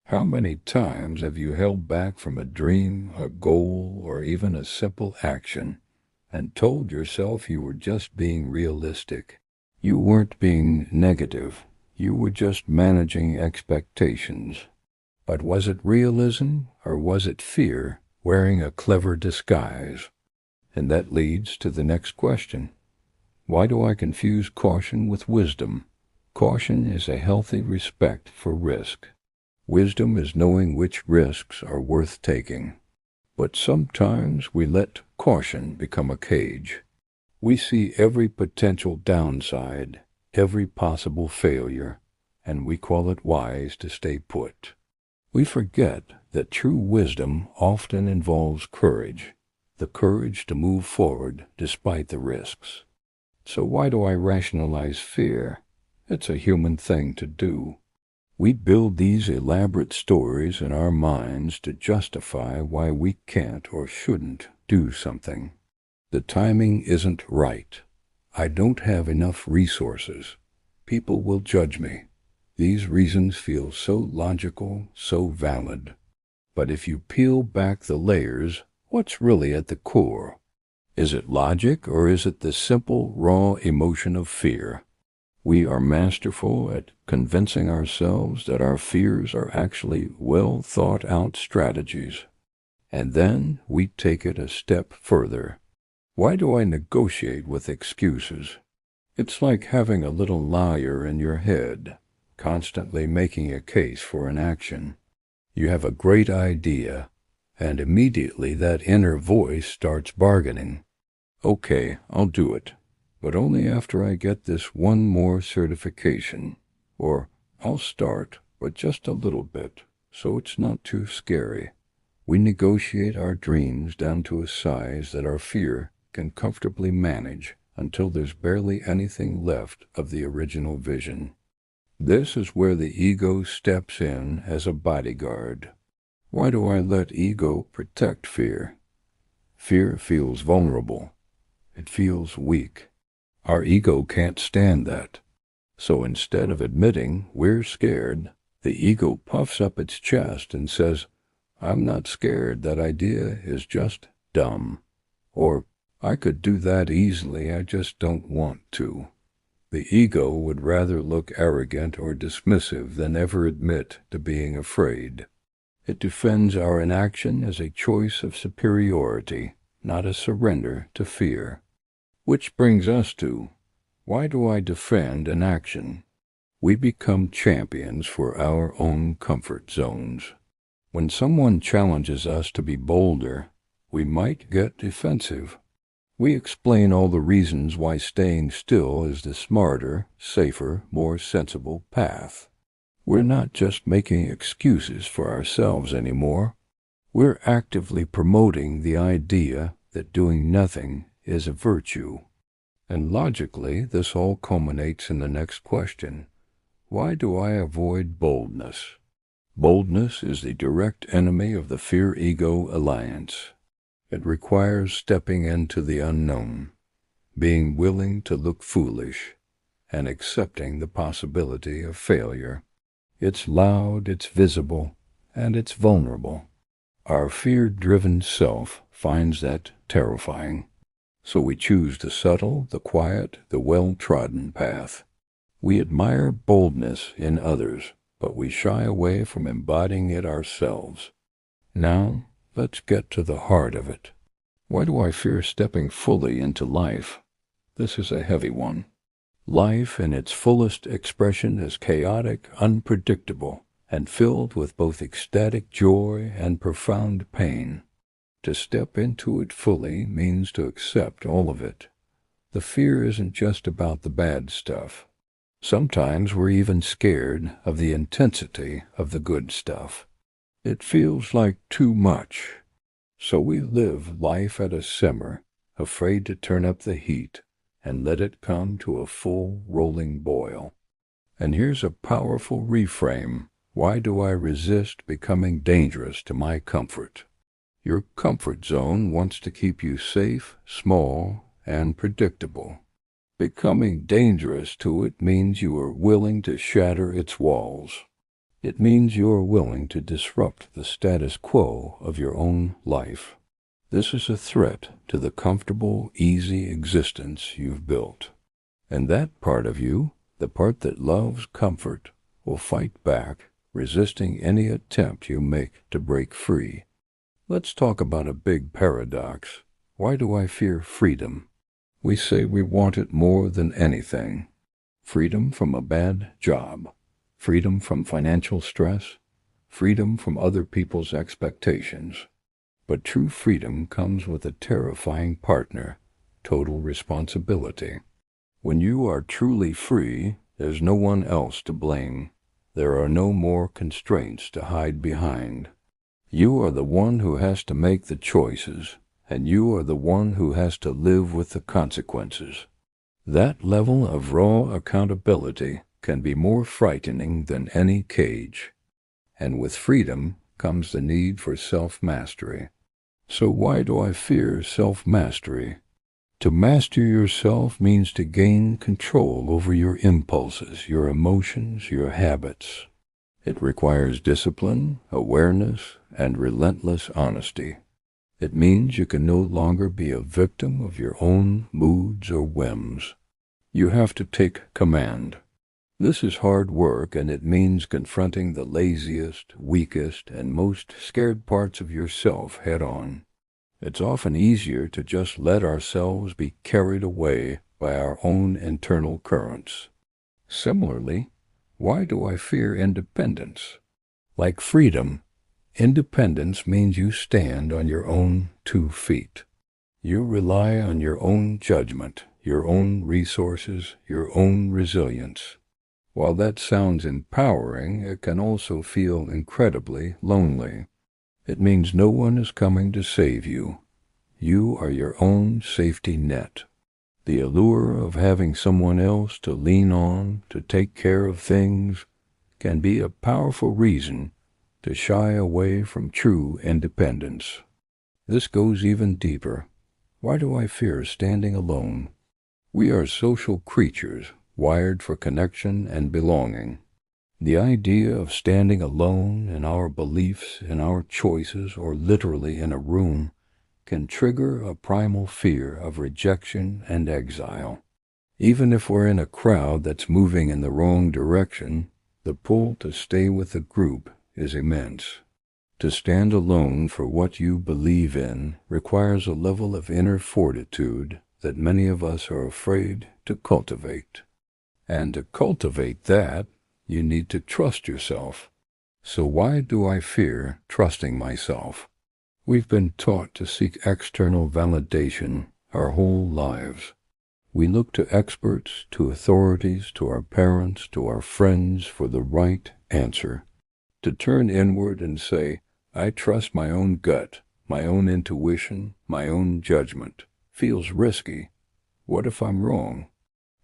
How many times have you held back from a dream, a goal, or even a simple action, and told yourself you were just being realistic? You weren't being negative. You were just managing expectations. But was it realism, or was it fear wearing a clever disguise? And that leads to the next question. Why do I confuse caution with wisdom? Caution is a healthy respect for risk. Wisdom is knowing which risks are worth taking. But sometimes we let caution become a cage. We see every potential downside, every possible failure, and we call it wise to stay put. We forget that true wisdom often involves courage, the courage to move forward despite the risks. So why do I rationalize fear? It's a human thing to do. We build these elaborate stories in our minds to justify why we can't or shouldn't do something. The timing isn't right. I don't have enough resources. People will judge me. These reasons feel so logical, so valid. But if you peel back the layers, what's really at the core? Is it logic, or is it the simple, raw emotion of fear? We are masterful at convincing ourselves that our fears are actually well-thought-out strategies. And then we take it a step further. Why do I negotiate with excuses? It's like having a little lawyer in your head, constantly making a case for an action. You have a great idea, and immediately that inner voice starts bargaining. Okay, I'll do it, but only after I get this one more certification. Or I'll start, but just a little bit, so it's not too scary. We negotiate our dreams down to a size that our fear can comfortably manage until there's barely anything left of the original vision. This is where the ego steps in as a bodyguard. Why do I let ego protect fear? Fear feels vulnerable. It feels weak. Our ego can't stand that. So instead of admitting we're scared, the ego puffs up its chest and says, I'm not scared, that idea is just dumb. Or, I could do that easily, I just don't want to. The ego would rather look arrogant or dismissive than ever admit to being afraid. It defends our inaction as a choice of superiority, not a surrender to fear. Which brings us to, why do I defend an action? We become champions for our own comfort zones. When someone challenges us to be bolder, we might get defensive. We explain all the reasons why staying still is the smarter, safer, more sensible path. We're not just making excuses for ourselves anymore. We're actively promoting the idea that doing nothing is a virtue. And logically, this all culminates in the next question. Why do I avoid boldness? Boldness is the direct enemy of the fear-ego alliance. It requires stepping into the unknown, being willing to look foolish, and accepting the possibility of failure. It's loud, it's visible, and it's vulnerable. Our fear-driven self finds that terrifying. So we choose the subtle, the quiet, the well-trodden path. We admire boldness in others, but we shy away from embodying it ourselves. Now, let's get to the heart of it. Why do I fear stepping fully into life? This is a heavy one. Life in its fullest expression is chaotic, unpredictable, and filled with both ecstatic joy and profound pain. To step into it fully means to accept all of it. The fear isn't just about the bad stuff. Sometimes we're even scared of the intensity of the good stuff. It feels like too much. So we live life at a simmer, afraid to turn up the heat and let it come to a full rolling boil. And here's a powerful reframe. Why do I resist becoming dangerous to my comfort? Your comfort zone wants to keep you safe, small, and predictable. Becoming dangerous to it means you are willing to shatter its walls. It means you are willing to disrupt the status quo of your own life. This is a threat to the comfortable, easy existence you've built. And that part of you, the part that loves comfort, will fight back, resisting any attempt you make to break free. Let's talk about a big paradox. Why do I fear freedom? We say we want it more than anything. Freedom from a bad job, freedom from financial stress, freedom from other people's expectations. But true freedom comes with a terrifying partner, total responsibility. When you are truly free, there's no one else to blame. There are no more constraints to hide behind. You are the one who has to make the choices, and you are the one who has to live with the consequences. That level of raw accountability can be more frightening than any cage. And with freedom comes the need for self-mastery. So why do I fear self-mastery? To master yourself means to gain control over your impulses, your emotions, your habits. It requires discipline, awareness, and relentless honesty. It means you can no longer be a victim of your own moods or whims. You have to take command. This is hard work, and it means confronting the laziest, weakest, and most scared parts of yourself head on. It's often easier to just let ourselves be carried away by our own internal currents. Similarly, why do I fear independence? Like freedom, independence means you stand on your own 2 feet. You rely on your own judgment, your own resources, your own resilience. While that sounds empowering, it can also feel incredibly lonely. It means no one is coming to save you. You are your own safety net. The allure of having someone else to lean on, to take care of things, can be a powerful reason to shy away from true independence. This goes even deeper. Why do I fear standing alone? We are social creatures, wired for connection and belonging. The idea of standing alone in our beliefs, in our choices, or literally in a room, can trigger a primal fear of rejection and exile. Even if we're in a crowd that's moving in the wrong direction, the pull to stay with the group is immense. To stand alone for what you believe in requires a level of inner fortitude that many of us are afraid to cultivate. And to cultivate that, you need to trust yourself. So why do I fear trusting myself? We've been taught to seek external validation our whole lives. We look to experts, to authorities, to our parents, to our friends for the right answer. To turn inward and say, I trust my own gut, my own intuition, my own judgment, feels risky. What if I'm wrong?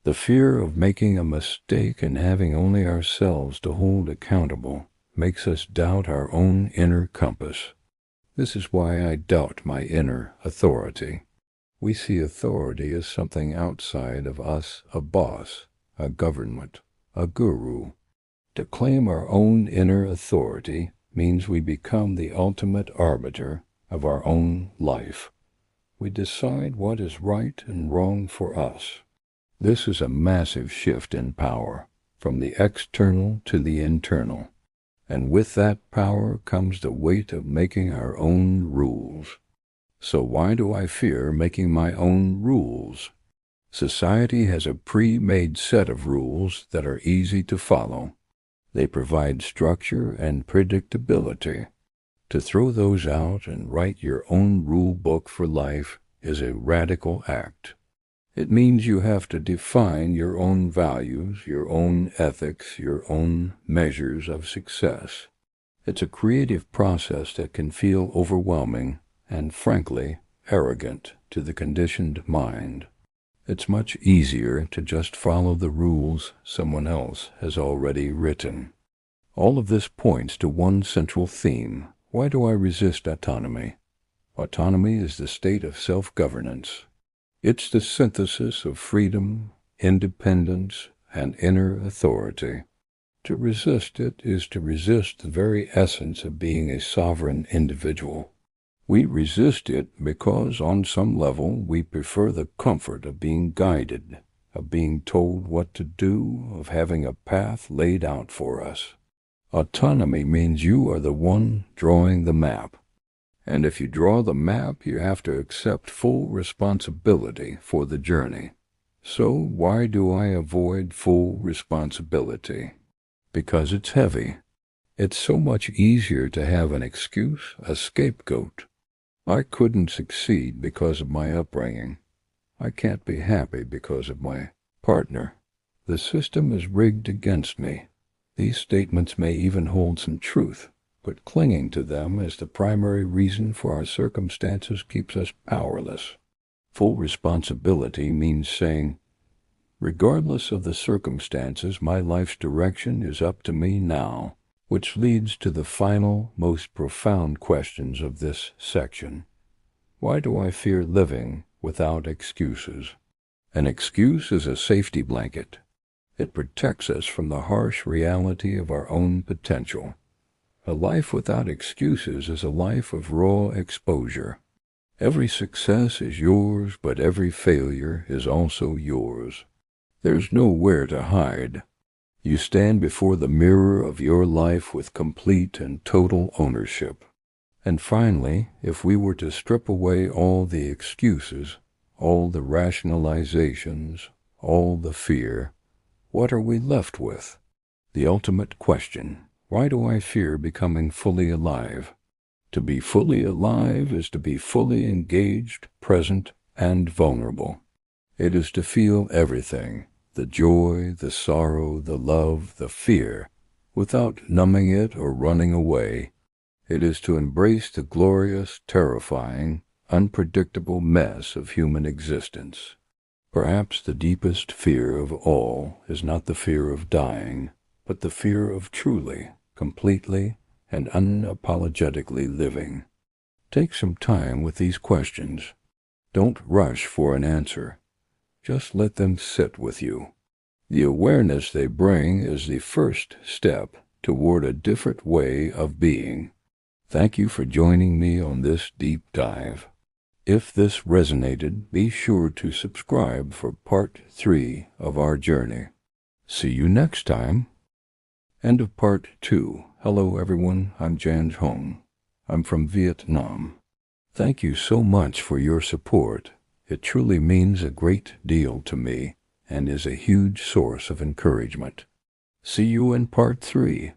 The fear of making a mistake and having only ourselves to hold accountable makes us doubt our own inner compass. This is why I doubt my inner authority. We see authority as something outside of us, a boss, a government, a guru. To claim our own inner authority means we become the ultimate arbiter of our own life. We decide what is right and wrong for us. This is a massive shift in power, from the external to the internal. And with that power comes the weight of making our own rules. So why do I fear making my own rules? Society has a pre-made set of rules that are easy to follow. They provide structure and predictability. To throw those out and write your own rule book for life is a radical act. It means you have to define your own values, your own ethics, your own measures of success. It's a creative process that can feel overwhelming and, frankly, arrogant to the conditioned mind. It's much easier to just follow the rules someone else has already written. All of this points to one central theme. Why do I resist autonomy? Autonomy is the state of self-governance. It's the synthesis of freedom, independence, and inner authority. To resist it is to resist the very essence of being a sovereign individual. We resist it because, on some level, we prefer the comfort of being guided, of being told what to do, of having a path laid out for us. Autonomy means you are the one drawing the map. And if you draw the map, you have to accept full responsibility for the journey. So why do I avoid full responsibility? Because it's heavy. It's so much easier to have an excuse, a scapegoat. I couldn't succeed because of my upbringing. I can't be happy because of my partner. The system is rigged against me. These statements may even hold some truth, but clinging to them as the primary reason for our circumstances keeps us powerless. Full responsibility means saying, regardless of the circumstances, my life's direction is up to me now, which leads to the final, most profound questions of this section. Why do I fear living without excuses? An excuse is a safety blanket. It protects us from the harsh reality of our own potential. A life without excuses is a life of raw exposure. Every success is yours, but every failure is also yours. There's nowhere to hide. You stand before the mirror of your life with complete and total ownership. And finally, if we were to strip away all the excuses, all the rationalizations, all the fear, what are we left with? The ultimate question: why do I fear becoming fully alive? To be fully alive is to be fully engaged, present, and vulnerable. It is to feel everything, the joy, the sorrow, the love, the fear, without numbing it or running away. It is to embrace the glorious, terrifying, unpredictable mess of human existence. Perhaps the deepest fear of all is not the fear of dying, but the fear of truly, completely, and unapologetically living. Take some time with these questions. Don't rush for an answer. Just let them sit with you. The awareness they bring is the first step toward a different way of being. Thank you for joining me on this deep dive. If this resonated, be sure to subscribe for part 3 of our journey. See you next time. End of part 2. Hello everyone, I'm Jan Hong. I'm from Vietnam. Thank you so much for your support. It truly means a great deal to me and is a huge source of encouragement. See you in part 3.